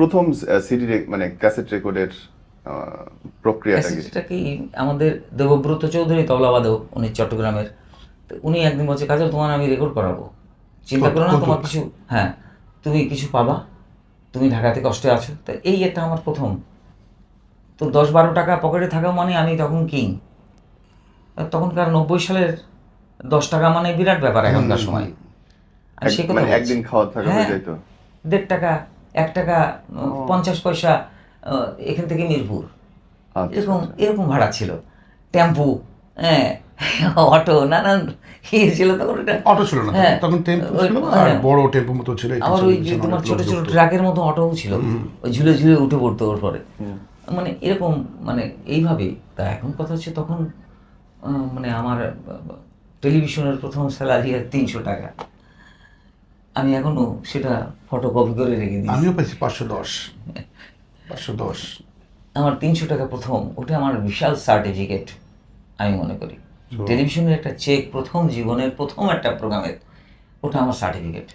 প্রথম সিডি মানে ক্যাসেট রেকর্ডের প্রক্রিয়াটা কি? ক্যাসেটটা কি আমাদের দেবব্রত চৌধুরী তবলাবাদক, উনি চট্টগ্রামের। তো উনি একদিন বলছে, কাজল তোমার আমি রেকর্ড করাবো, চিন্তা করো না, তোমার কিছু, হ্যাঁ তুমি কিছু পাবা, তুমি ঢাকাতে কষ্টে আছো। তো এই একটা আমার প্রথম। তো 10-12 টাকা পকেটে থাকা মানে আমি তখন কিং। তখনকার 90 সালের 10 টাকা মানে বিরাট ব্যাপার এখনকার সময়। আর সে কথা মানে বলছি। একদিন খাওয়া থাকা হয়ে হ্যাঁ, যেত। 1.5 টাকা, 1 টাকা 50 পয়সা, এখান থেকে মিরপুর, আচ্ছা, এরকম আচ্ছা। এরকম ভাড়া ছিল। টেম্পু, হ্যাঁ, অটো, নানান ইয়ে ছিল তখন। ওটা অটো ছিল না, হ্যাঁ, তখন টেম্পো ওই ছিল আর হ্যাঁ, বড় টেম্পো মতো ছিল। আবার ওই যে তোমার ছোট ছোট ট্রাকের মতো অটোও ছিল, ওই ঝুলে ঝুলে উঠে পড়তো ওর পরে। মানে এরকম, মানে এইভাবে। তা এখন কথা হচ্ছে তখন মানে আমার টেলিভিশনের প্রথম স্যালারি 300 টাকা। আমি এখনো সেটা ফটোকপি করে রেখে দিই। আমিও পাইছি 510। আমার 300 টাকা প্রথম, ওটা আমার বিশাল সার্টিফিকেট আমি মনে করি। টেলিভিশনের একটা চেক, প্রথম জীবনের প্রথম একটা প্রোগ্রামের, ওটা আমার সার্টিফিকেট।